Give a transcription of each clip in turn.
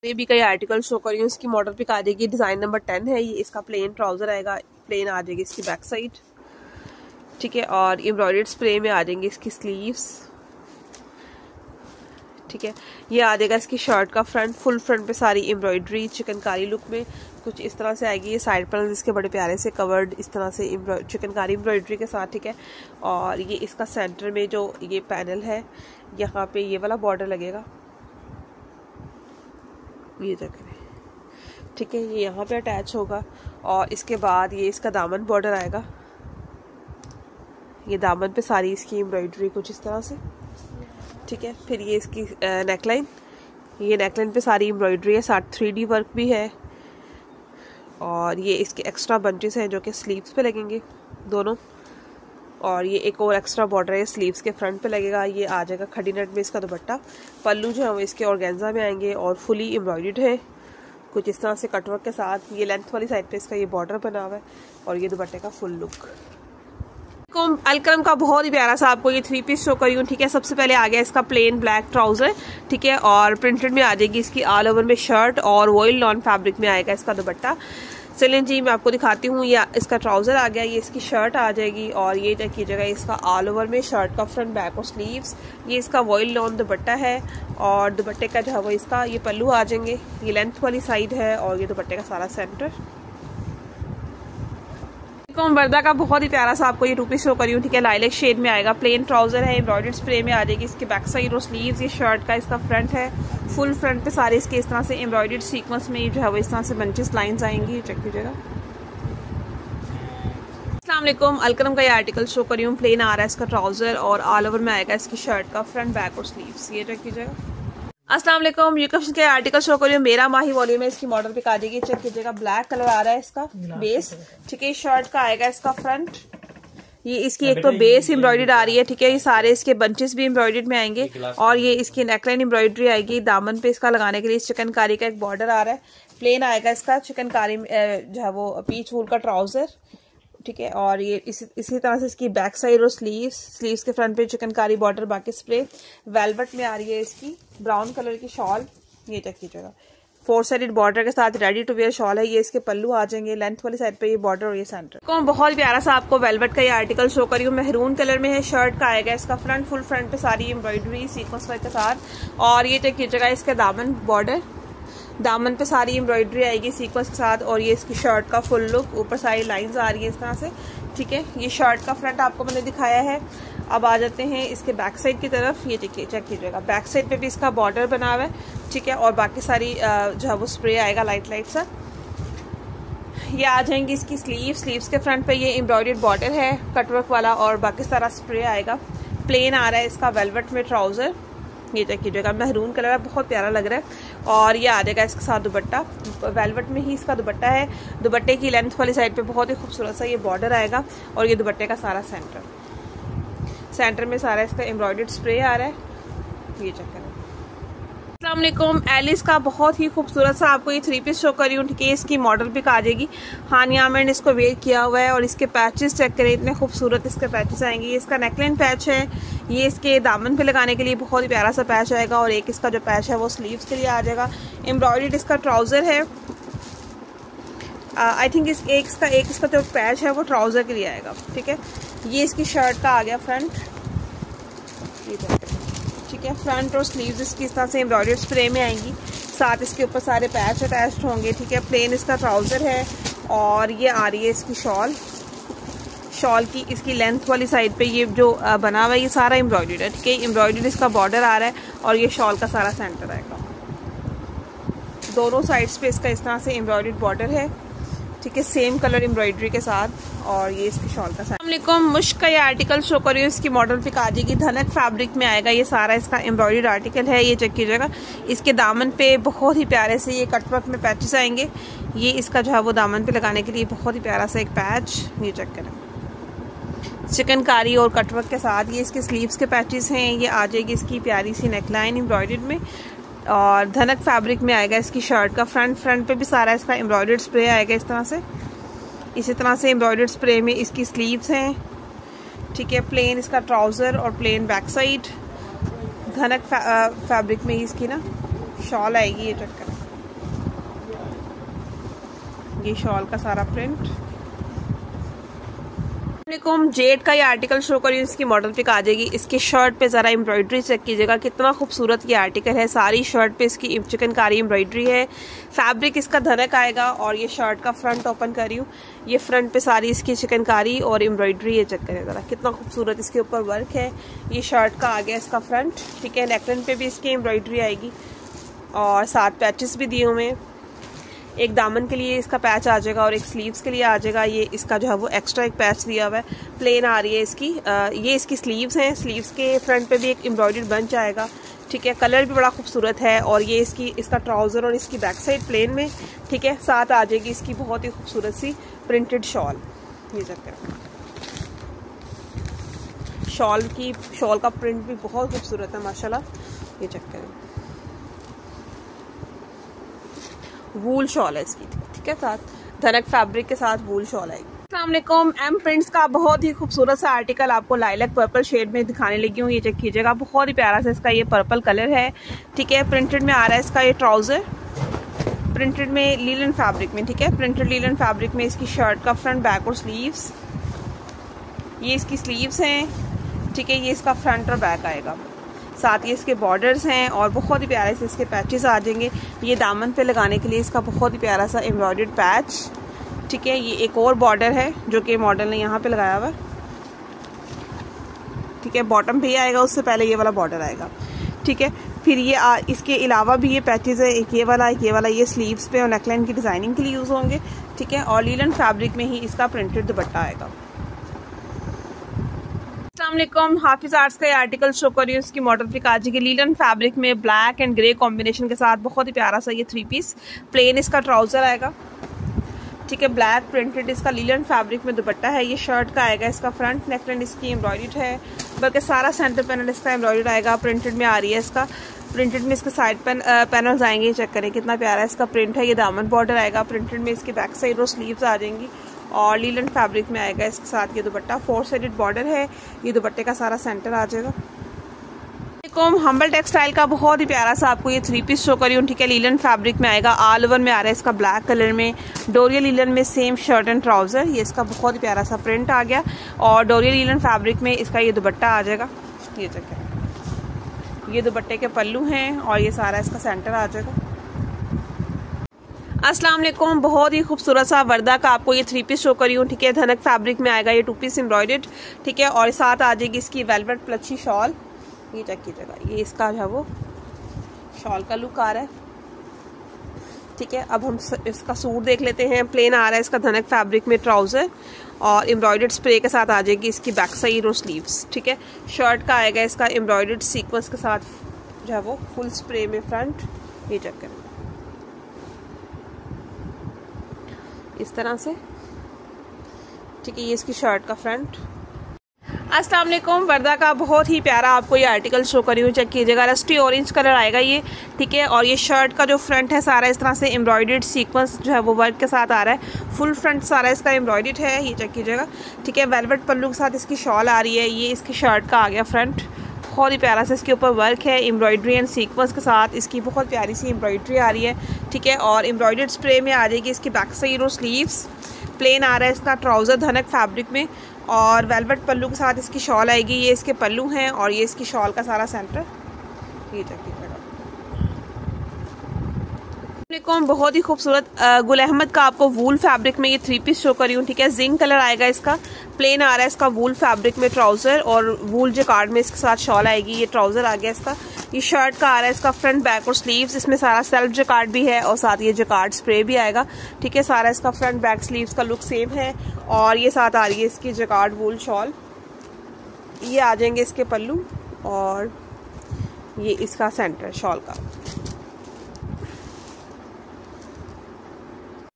Baby का ये article show कर रही हूँ। इसकी मॉडल पिक आ जाएगी, डिज़ाइन नंबर 10 है। ये इसका प्लेन ट्राउज़र आएगा, प्लेन आ जाएगी इसकी बैक साइड, ठीक है। और एम्ब्रॉयडर्ड स्प्रे में आ जाएंगी इसकी स्लीव्स, ठीक है। ये आ जाएगा इसकी शर्ट का फ्रंट, फुल फ्रंट पे सारी एम्ब्रॉयडरी चिकनकारी लुक में कुछ इस तरह से आएगी। ये साइड पर इसके बड़े प्यारे से कवर्ड इस तरह से चिकनकारी एम्ब्रॉयडरी के साथ, ठीक है। और ये इसका सेंटर में जो ये पैनल है, यहाँ पे ये वाला बॉर्डर लगेगा, ये देखें, ठीक है। ये यहाँ पे अटैच होगा और इसके बाद ये इसका दामन बॉर्डर आएगा। ये दामन पे सारी इसकी एम्ब्रॉयडरी कुछ इस तरह से, ठीक है। फिर ये इसकी नेकलाइन, ये नेकलाइन पे सारी एम्ब्रॉयडरी है, साथ 3D वर्क भी है। और ये इसके एक्स्ट्रा बंचेस हैं जो कि स्लीव्स पे लगेंगे दोनों। और ये एक और एक्स्ट्रा बॉर्डर है, स्लीव्स के फ्रंट पे लगेगा। ये आ जाएगा खड़ी नेट में इसका दुपट्टा। पल्लू जो है वो इसके ऑर्गेन्जा में आएंगे और फुली एम्ब्रॉयडर्ड है कुछ इस तरह से कटवर्क के साथ। ये लेंथ वाली साइड पे इसका ये बॉर्डर बना हुआ है और ये दुपट्टे का फुल लुक। अलकरम का बहुत ही प्यारा सा आपको ये 3 पीस शो करी हूँ, ठीक है। सबसे पहले आ गया इसका प्लेन ब्लैक ट्राउजर, ठीक है। और प्रिंटेड में आ जाएगी इसकी ऑल ओवर में शर्ट और वॉइल नॉन फैब्रिक में आएगा इसका दुपट्टा। चलें जी, मैं आपको दिखाती हूँ। ये इसका ट्राउजर आ गया, ये इसकी शर्ट आ जाएगी और ये चेक कीजिएगा इसका ऑल ओवर में शर्ट का फ्रंट बैक और स्लीव्स। ये इसका वॉइल नॉन दुपट्टा है और दुपट्टे का जो है वो इसका ये पल्लू आ जाएंगे। ये लेंथ वाली साइड है और ये दुपट्टे का सारा सेंटर। वर्दा का बहुत ही प्यारा सा आपको ये 2 पीस शो करी हूँ, ठीक है। लाइलेक शेड में आएगा, प्लेन ट्राउजर है, एम्ब्रॉयडर्ड स्प्रे में आ जाएगी इसकी बैक साइड और स्लीव्स। ये शर्ट का इसका फ्रंट है, फुल फ्रंट पे सारे इसके इस तरह से एम्ब्रॉयडर्ड सीक्वेंस में जो है वो इस तरह से बंचेस लाइंस आएंगी, चेक कीजिएगा। अस्सलाम वालेकुम, अलकरम का ये आर्टिकल शो करी हूँ। प्लेन आ रहा है इसका ट्राउजर और ऑल ओवर में आएगा इसकी शर्ट का फ्रंट बैक और स्लीव्स, ये चेक कीजिएगा। अस्सलाम वालेकुम, यूकफ्स के आर्टिकल शो करिए। मेरा माही वॉल्यूम में इसकी मॉडल पिक आ जाएगी, चेक कीजिएगा। ब्लैक कलर आ रहा है इसका बेस, ठीक है। शर्ट का आएगा इसका फ्रंट, ये इसकी एक तो बेस एम्ब्रॉयडर्ड आ रही है, ठीक है। ये सारे इसके बंचेस भी एम्ब्रॉयडर्ड में आएंगे और ये इसकी नेकलाइन एम्ब्रॉयडरी आएगी। दामन पे इसका लगाने के लिए चिकनकारी का एक बॉर्डर आ रहा है। प्लेन आएगा इसका चिकनकारी जो है वो पीच वूल का ट्राउजर, ठीक है। और ये इसी तरह से इसकी बैक साइड और स्लीव्स के फ्रंट पे चिकनकारी बॉर्डर, बाकी स्प्रे वेलवेट में आ रही है इसकी ब्राउन कलर की शॉल, ये चेक कीजिएगा। 4 साइडेड बॉर्डर के साथ रेडी टू वेयर शॉल है। ये इसके पल्लू आ जाएंगे, लेंथ वाली साइड पे ये बॉर्डर और ये सेंटर। बहुत प्यारा सा आपको वेलवेट का ये आर्टिकल शो करी हूँ, मेहरून कलर में है। शर्ट का आएगा इसका फ्रंट, फुल फ्रंट पे सारी एम्ब्रॉयडरी सीक्वेंस वर्क के साथ। और ये चेक कीजिएगा इसके दामन बॉर्डर, दामन पे सारी एम्ब्रॉयडरी आएगी सीक्वेंस के साथ। और ये इसकी शर्ट का फुल लुक, ऊपर सारी लाइंस आ रही है इस तरह से, ठीक है। ये शर्ट का फ्रंट आपको मैंने दिखाया है। अब आ जाते हैं इसके बैक साइड की तरफ। ये देखिए, चेक कीजिएगा, बैक साइड पे भी इसका बॉर्डर बना हुआ है, ठीक है। और बाकी सारी जो है वो स्प्रे आएगा लाइट सा। ये आ जाएंगी इसकी स्लीव्स के फ्रंट पे ये एम्ब्रॉयडर्ड बॉर्डर है कटवर्क वाला और बाकी सारा स्प्रे आएगा। प्लेन आ रहा है इसका वेलवेट में ट्राउजर, ये चेक कीजिएगा, महरून कलर है, बहुत प्यारा लग रहा है। और ये आ जाएगा इसके साथ दुपट्टा, वेलवेट में ही इसका दुपट्टा है। दुपट्टे की लेंथ वाली साइड पे बहुत ही खूबसूरत सा ये बॉर्डर आएगा और ये दुपट्टे का सारा सेंटर में सारा इसका एम्ब्रॉयडर्ड स्प्रे आ रहा है, ये चेक करें। अस्सलाम वालेकुम, एलिस का बहुत ही खूबसूरत सा आपको ये 3 पीस शो करी हूँ, ठीक है। इसकी मॉडल पिक आ जाएगी। हानिया में इसको वेयर किया हुआ है और इसके पैचेस चेक करें, इतने खूबसूरत इसके पैचेस आएंगे। ये इसका नेकलाइन पैच है, ये इसके दामन पे लगाने के लिए बहुत ही प्यारा सा पैच आएगा। और एक इसका जो पैच है वो स्लीव्स के लिए आ जाएगा। एम्ब्रॉयडर्ड इसका ट्राउजर है। आई थिंक एक इसका जो पैच है वो ट्राउजर के लिए आएगा, ठीक है। ये इसकी शर्ट का आ गया फ्रंट, ठीक है। फ्रंट और स्लीव्स इसकी इस तरह से एम्ब्रॉयडर्ड स्प्रे में आएंगी, साथ इसके ऊपर सारे पैच अटैच्ड होंगे, ठीक है। प्लेन इसका ट्राउजर है और ये आ रही है इसकी शॉल की इसकी लेंथ वाली साइड पे ये जो बना हुआ है ये सारा एम्ब्रॉयडर्ड है, ठीक है। एम्ब्रॉयडर्ड इसका बॉर्डर आ रहा है और ये शॉल का सारा सेंटर आएगा। दोनों साइड्स पे इसका इस तरह से एम्ब्रॉयडर्ड बॉर्डर है, ठीक है, सेम कलर एम्ब्रॉयडरी के साथ। और ये इसकी शॉल का साइड। मुश्क का ये आर्टिकल शो कर रही हूँ, इसकी मॉडल पिक आ जाएगी। धनक फैब्रिक में आएगा, ये सारा इसका एम्ब्रॉयडर्ड आर्टिकल है, ये चेक कीजिएगा। इसके दामन पे बहुत ही प्यारे से ये कटवर्क में पैचेस आएंगे। ये इसका जो है वो दामन पे लगाने के लिए बहुत ही प्यारा सा एक पैच, ये चेक करें, चिकनकारी और कटवर्क के साथ। ये इसके स्लीव्स के पैचेस हैं। ये आ जाएगी इसकी प्यारी सी नेकलाइन एम्ब्रॉयडर्ड में और धनक फैब्रिक में आएगा इसकी शर्ट का फ्रंट पे भी सारा इसका एम्ब्रॉयडर्ड स्प्रे आएगा इस तरह से। इसी तरह से एम्ब्रॉयडर्ड स्प्रे में इसकी स्लीव्स हैं, ठीक है। प्लेन इसका ट्राउजर और प्लेन बैक साइड। धनक फैब्रिक में ही इसकी ना शॉल आएगी, ये चेक करें। ये शॉल का सारा प्रिंट। जेड का ये आर्टिकल शो करी, इसकी मॉडल पिक आ जाएगी। इसकी शर्ट पे जरा एम्ब्रॉयडरी चेक कीजिएगा, कितना खूबसूरत ये आर्टिकल है। सारी शर्ट पे इसकी चिकनकारी एम्ब्रॉयडरी है। फैब्रिक इसका धनक आएगा। और ये शर्ट का फ्रंट ओपन कर रही हूँ, ये फ्रंट पे सारी इसकी चिकनकारी और एम्ब्रॉयडरी है। चेक करें जरा, कितना खूबसूरत इसके ऊपर वर्क है। ये शर्ट का आ गया इसका फ्रंट, ठीक है। नेकलाइन पे भी इसकी एम्ब्रॉयडरी आएगी और 7 पैचेस भी दिए हुए हैं। एक दामन के लिए इसका पैच आ जाएगा और एक स्लीव्स के लिए आ जाएगा। ये इसका जो है वो एक्स्ट्रा एक पैच दिया हुआ है, प्लेन आ रही है इसकी। ये इसकी स्लीव्स हैं। स्लीव्स के फ्रंट पे भी एक एम्ब्रॉयडर्ड बंच आएगा, ठीक है। कलर भी बड़ा खूबसूरत है। और ये इसका ट्राउज़र और इसकी बैक साइड प्लेन में, ठीक है। साथ आ जाएगी इसकी बहुत ही खूबसूरत सी प्रिंटेड शॉल। ये चेक करें, शॉल का प्रिंट भी बहुत खूबसूरत है माशाल्लाह। ये चेक करें, वूल शॉल है इसकी, ठीक है। साथ धनक फैब्रिक के साथ वूल शॉल आएगी। अस्सलाम वालेकुम, एम प्रिंट्स का बहुत ही खूबसूरत सा आर्टिकल आपको लाइलैक पर्पल शेड में दिखाने लगी हूँ। ये चेक कीजिएगा, बहुत ही प्यारा सा इसका ये पर्पल कलर है, ठीक है। प्रिंटेड में आ रहा है इसका ये ट्राउजर, प्रिंटेड में लीलन फैब्रिक में, ठीक है। प्रिंटेड लीलन फैब्रिक में इसकी शर्ट का फ्रंट, बैक और स्लीव्स। ये इसकी स्लीव्स हैं, ठीक है। ये इसका फ्रंट और बैक आएगा। साथ ही इसके बॉर्डर्स हैं और बहुत ही प्यारे से इसके पैचेस आ जाएंगे। ये दामन पे लगाने के लिए इसका बहुत ही प्यारा सा एम्ब्रॉयडर्ड पैच, ठीक है। ये एक और बॉर्डर है जो कि मॉडल ने यहाँ पे लगाया हुआ है, ठीक है। बॉटम पे ही आएगा, उससे पहले ये वाला बॉर्डर आएगा, ठीक है। फिर ये इसके अलावा भी ये पैचेस है, एक ये वाला ये स्लीव्स पे और नेकलाइन की डिजाइनिंग के लिए यूज होंगे, ठीक है। और लीलन फैब्रिक में ही इसका प्रिंटेड दुपट्टा आएगा। अस्सलाम हाफिज आर्ट्स का ये आर्टिकल शो कर रही हूँ। इसकी मॉडल पिक आ जाएगी लीलन फैब्रिक में ब्लैक एंड ग्रे कॉम्बिनेशन के साथ। बहुत ही प्यारा सा ये 3 पीस प्लेन इसका ट्राउजर आएगा, ठीक है। ब्लैक प्रिंटेड इसका लीलन फैब्रिक में दुपट्टा है। ये शर्ट का आएगा इसका फ्रंट, नेकलाइन इसकी एम्ब्रॉयडर्ड है, बल्कि सारा सेंटर पैनल इसका एम्ब्रॉयडर्ड आएगा। प्रिंटेड में आ रही है इसका, प्रिंटेड में इसके साइड पैनल्स आएंगे। चेक करें कितना प्यारा इसका प्रिंट है। ये दामन बॉर्डर आएगा, प्रिंटेड में इसकी बैक साइड और स्लीव्स आ जाएंगी। और लीलन फैब्रिक में आएगा इसके साथ ये दुपट्टा, 4 साइडेड बॉर्डर है। ये दुपट्टे का सारा सेंटर आ जाएगा। हम्बल टेक्सटाइल का बहुत ही प्यारा सा आपको ये 3 पीस शो करी हूँ, ठीक है। लीलन फैब्रिक में आएगा, ऑल ओवर में आ रहा है इसका ब्लैक कलर में। डोरियल लीलन में सेम शर्ट एंड ट्राउजर। ये इसका बहुत ही प्यारा सा प्रिंट आ गया। और डोरियल लीलन फैब्रिक में इसका ये दुपट्टा आ जाएगा। ये चेक, ये दुपट्टे के पल्लू हैं और ये सारा इसका सेंटर आ जाएगा। अस्सलाम वालेकुम, बहुत ही खूबसूरत सा वर्दा का आपको ये 3 पीस शो करी हूँ, ठीक है। धनक फैब्रिक में आएगा, ये 2 पीस एम्ब्रॉयडर्ड, ठीक है। और साथ आ जाएगी इसकी वेलवेट प्लची शॉल। ये चेक कीजिएगा, ये इसका जो है वो शॉल का लुक आ रहा है, ठीक है। अब हम इसका सूट देख लेते हैं। प्लेन आ रहा है इसका धनक फैब्रिक में ट्राउजर और एम्ब्रॉयडर्ड स्प्रे के साथ आ जाएगी इसकी बैक साइड और स्लीव्स, ठीक है। शर्ट का आएगा इसका एम्ब्रॉयडर्ड सीक्वेंस के साथ जो है वो फुल स्प्रे में फ्रंट। ये चेक करें इस तरह से, ठीक है। ये इसकी शर्ट का फ्रंट। अस्सलाम वालेकुम, वर्दा का बहुत ही प्यारा आपको ये आर्टिकल शो करी हूँ। चेक कीजिएगा, रस्टी ऑरेंज कलर आएगा ये, ठीक है। और ये शर्ट का जो फ्रंट है सारा इस तरह से एम्ब्रॉयडर्ड सीक्वेंस जो है वो वर्क के साथ आ रहा है। फुल फ्रंट सारा इसका एम्ब्रॉयडर्ड है। ये चेक कीजिएगा, ठीक है। वेलवेट पल्लू के साथ इसकी शॉल आ रही है। ये इसकी शर्ट का आ गया फ्रंट, बहुत ही प्यारा सा इसके ऊपर वर्क है एम्ब्रॉयडरी एंड सीक्वेंस के साथ। इसकी बहुत प्यारी सी एम्ब्रॉयडरी आ रही है, ठीक है। और एम्ब्रॉयडर्ड स्प्रे में आ जाएगी इसकी बैक साइड और स्लीव्स। प्लेन आ रहा है इसका ट्राउज़र धनक फैब्रिक में और वेलवेट पल्लू के साथ इसकी शॉल आएगी। ये इसके पल्लू हैं और ये इसकी शॉल का सारा सेंटर। ये चेक कीजिएगा, बहुत ही खूबसूरत गुल अहमद का आपको वूल फैब्रिक में ये 3 पीस शो करी हूँ, ठीक है। जिंक कलर आएगा इसका। प्लेन आ रहा है इसका वूल फैब्रिक में ट्राउजर और वूल जकार्ड में इसके साथ शॉल आएगी। ये ट्राउजर आ गया इसका। ये शर्ट का आ रहा है इसका फ्रंट, बैक और स्लीव्स। इसमें सारा सेल्फ जकार्ड भी है और साथ ये जकार्ड स्प्रे भी आएगा, ठीक है। सारा इसका फ्रंट बैक स्लीव्स का लुक सेम है। और ये साथ आ रही है इसकी जकार्ड वूल शॉल। ये आ जाएंगे इसके पल्लू और ये इसका सेंटर शॉल का।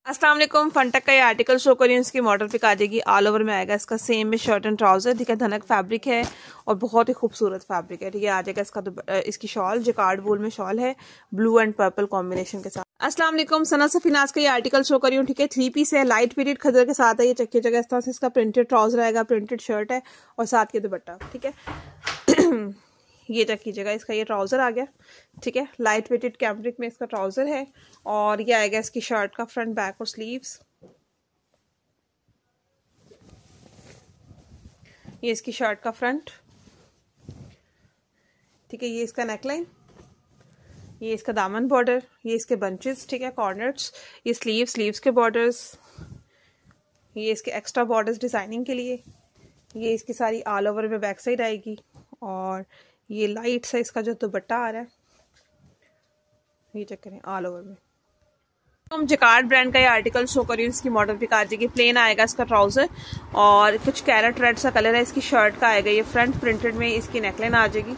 अस्सलाम वालेकुम, फंटक का ये आर्टिकल शो करी हूँ। इसकी मॉडल पिक आ जाएगी, ऑल ओवर में आएगा इसका सेम में शर्ट एंड ट्राउजर, ठीक है। धनक फैब्रिक है और बहुत ही खूबसूरत फैब्रिक है, ठीक है। आ जाएगा इसकी शॉल जकार्ड वूल में शॉल है, ब्लू एंड पर्पल कॉम्बिनेशन के साथ। अस्सलाम वालेकुम, सना सफीनाज का ये आर्टिकल शो करी हूँ, ठीक है। 3 पीस है, लाइट पीरियड खदर के साथ है। ये चक्की जगह इस तरह से इसका प्रिंटेड ट्राउजर आएगा, प्रिंटेड शर्ट है और साथ के दुपट्टा, ठीक है। ये चेक कीजिएगा, इसका ये ट्राउजर आ गया, ठीक है। लाइट वेटेड कैम्ब्रिक में इसका ट्राउजर है और ये आएगा इसकी शर्ट का फ्रंट, बैक और स्लीव्स। ये इसकी शर्ट का फ्रंट, ठीक है। ये इसका नेकलाइन, ये इसका दामन बॉर्डर, ये इसके बंचेस, ठीक है, कॉर्नर्स, ये स्लीव्स के बॉर्डर्स, ये इसके एक्स्ट्रा बॉर्डर्स डिजाइनिंग के लिए, ये इसकी सारी ऑल ओवर में बैक साइड आएगी, और ये लाइट सा इसका जो दुपट्टा आ रहा है, ये चेक करें ऑल ओवर में। हम जकार्ड ब्रांड का ये आर्टिकल शो कर रही हूँ। इसकी मॉडल पिक आ जाएगी, प्लेन आएगा इसका ट्राउजर और कुछ कैरेट रेड सा कलर है इसकी शर्ट का आएगा। ये फ्रंट प्रिंटेड में इसकी नेकलाइन आ जाएगी,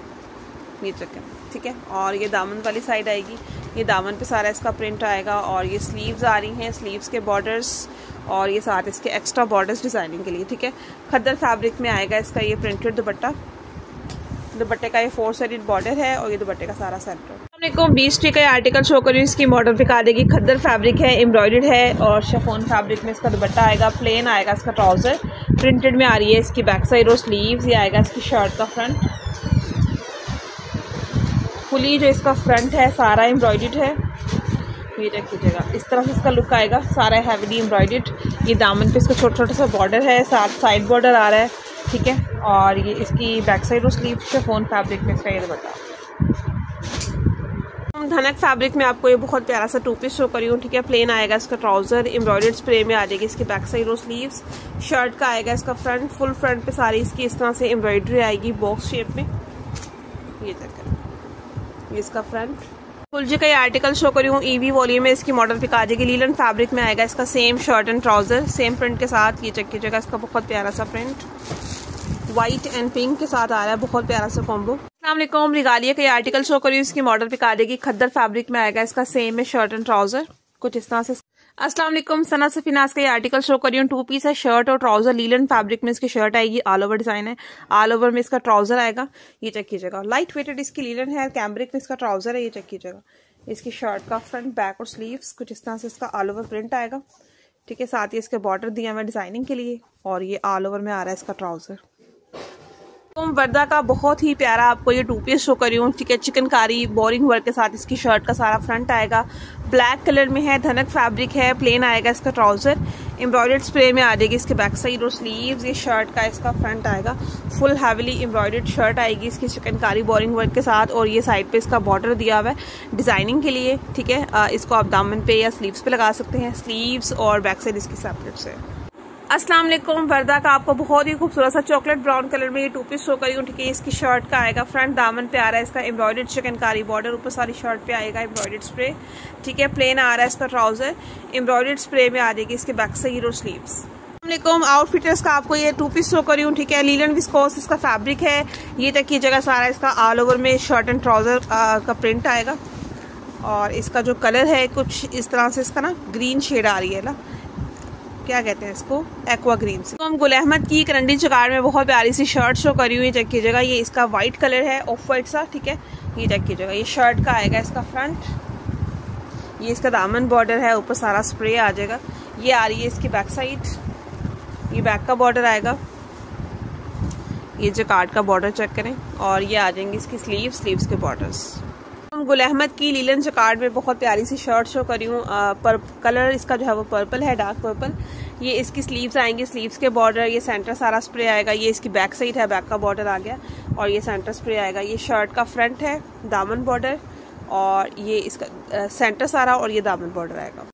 ये चेक करें, ठीक है। और ये दामन वाली साइड आएगी, ये दामन पे सारा इसका प्रिंट आएगा, और ये स्लीव्स आ रही हैं, स्लीव्स के बॉर्डर्स और ये साथ इसके एक्स्ट्रा बॉर्डर्स डिजाइनिंग के लिए, ठीक है। खद्दर फैब्रिक में आएगा इसका ये प्रिंटेड दुपट्टा, दुपट्टे का ये 4 साइडेड बॉर्डर है और ये दुपट्टे का सारा सेंटर। हमने 20 टी का आर्टिकल शो करी, इसकी मॉडल पिक आ जाएगी। खद्दर फैब्रिक है, एम्ब्रॉयडर्ड है और शिफॉन फैब्रिक में इसका दुपट्टा आएगा। प्लेन आएगा इसका ट्राउजर, प्रिंटेड में आ रही है इसकी बैक साइड और स्लीव्स। ये आएगा इसकी शर्ट का फ्रंट, फुली जो इसका फ्रंट है सारा एम्ब्रॉयडर्ड है, ये चेक कीजिएगा। इस तरह से इसका लुक आएगा, सारा हैवीली एम्ब्रॉयडर्ड। ये दामन पे इसका छोटा छोटा सा बॉर्डर है, साथ साइड बॉर्डर आ रहा है, ठीक है। और ये इसकी बैक साइड और स्लीव शिफॉन फैब्रिक में इसका ये दुपट्टा। धनक फैब्रिक में आपको ये बहुत प्यारा सा 2 पीस शो करी हूँ, ठीक है। प्लेन आएगा इसका ट्राउजर, एम्ब्रॉयडर्ड स्प्रे में आ जाएगी इसकी बैक साइड और स्लीव्स। शर्ट का आएगा इसका फ्रंट, फुल फ्रंट पे सारी इसकी इस तरह से एम्ब्रॉयडरी आएगी बॉक्स शेप में, ये चेक करें। ये इसका फ्रंट फुल जी का ये आर्टिकल शो करी हूँ। ईवी वॉल्यूम में इसकी मॉडल पिक आ जाएगी। लीलन फैब्रिक में आएगा इसका same shirt and trouser, same print के साथ। ये चेक कीजिएगा, इसका बहुत प्यारा सा प्रिंट व्हाइट एंड पिंक के साथ आ रहा है, बहुत प्यारा सा कॉम्बो। अस्सलाम वालेकुम, रिगालिया का ये आर्टिकल शो करी हूँ। इसकी मॉडल पिक आ जाएगी। खद्दर फैब्रिक में आएगा इसका सेम में शर्ट एंड ट्राउजर, कुछ इस तरह से। अस्सलाम वालेकुम, सना सफीनास का ये आर्टिकल शो करी हूँ। 2 पीस है, शर्ट और ट्राउजर। लीलन फैब्रिक में इसकी शर्ट आएगी, ऑल ओवर डिजाइन है, ऑल ओवर में इसका ट्राउजर आएगा, ये चेक कीजिएगा। लाइट वेटेड इसकी लीलन है, कैम्ब्रिक में इसका ट्राउजर है, ये चेक कीजिएगा। इसकी शर्ट का फ्रंट बैक और स्लीव्स कुछ इस तरह से इसका ऑल ओवर प्रिंट आएगा, ठीक है। साथ ही इसके बॉर्डर दिया हुआ डिजाइनिंग के लिए, और ये ऑल ओवर में आ रहा है इसका ट्राउजर। वर्दा का बहुत ही प्यारा आपको ये 2 पीस शो करी हूँ, ठीक है। चिकनकारी बोरिंग वर्क के साथ इसकी शर्ट का सारा फ्रंट आएगा, ब्लैक कलर में है, धनक फैब्रिक है। प्लेन आएगा इसका ट्राउजर, एम्ब्रॉयडर्ड स्प्रे में आ जाएगी इसके बैक साइड और स्लीव्स। ये शर्ट का इसका फ्रंट आएगा, फुल हैवीली एम्ब्रॉयडर्ड शर्ट आएगी इसकी चिकनकारी बोरिंग वर्क के साथ, और ये साइड पे इसका बॉर्डर दिया हुआ है डिजाइनिंग के लिए, ठीक है। इसको आप दामन पे या स्लीव्स पे लगा सकते हैं, स्लीव्स और बैक साइड इसकी सेपरेट से। अस्सलाम वालेकुम, वर्दा का आपको बहुत ही खूबसूरत सा चॉकलेट ब्राउन कलर में ये 2 पीस शो करी हूँ, ठीक है। इसकी शर्ट का आएगा फ्रंट, दामन पे आ रहा है इसका एम्ब्रॉयडर्ड चिकनकारी बॉर्डर, ऊपर सारी शर्ट पे आएगा एम्ब्रॉयडर्ड स्प्रे, ठीक है। प्लेन आ रहा है इसका ट्राउजर, एम्ब्रॉयडर्ड स्प्रे में आ जाएगी इसके बैक साइड और स्लीव्स। अस्सलाम आउटफिटर्स का आपको ये 2 पीस शो करी हूँ, ठीक है। लीलन विस्कोस इसका फैब्रिक है, ये तक की जगह सारा इसका ऑल ओवर में शर्ट एंड ट्राउजर का प्रिंट आएगा, और इसका जो कलर है कुछ इस तरह से इसका ना ग्रीन शेड आ रही है ना, क्या कहते हैं इसको, एक्वा ग्रीन से। तो हम गुल अहमद की करंडी जगाड़ में बहुत प्यारी सी शर्ट शो करी हुई, चेक कीजिएगा। ये इसका व्हाइट कलर है, ऑफ वाइट सा, ठीक है। ये चेक कीजिएगा, ये शर्ट का आएगा इसका फ्रंट, ये इसका दामन बॉर्डर है, ऊपर सारा स्प्रे आ जाएगा। ये आ रही है इसकी बैक साइड, ये बैक का बॉर्डर आएगा, ये जकार्ड का बॉर्डर चेक करें, और ये आ जाएंगे इसकी स्लीव्स के बॉर्डर्स। हम गुल अहमद की लीलन जकार्ड में बहुत प्यारी सी शर्ट शो करी हूँ। कलर इसका जो है वो पर्पल है, डार्क पर्पल। ये इसकी स्लीव्स आएंगी, स्लीव्स के बॉर्डर, ये सेंटर सारा स्प्रे आएगा। ये इसकी बैक साइड है, बैक का बॉर्डर आ गया, और ये सेंटर स्प्रे आएगा। ये शर्ट का फ्रंट है, दामन बॉर्डर, और ये इसका सेंटर सारा, और ये दामन बॉर्डर आएगा।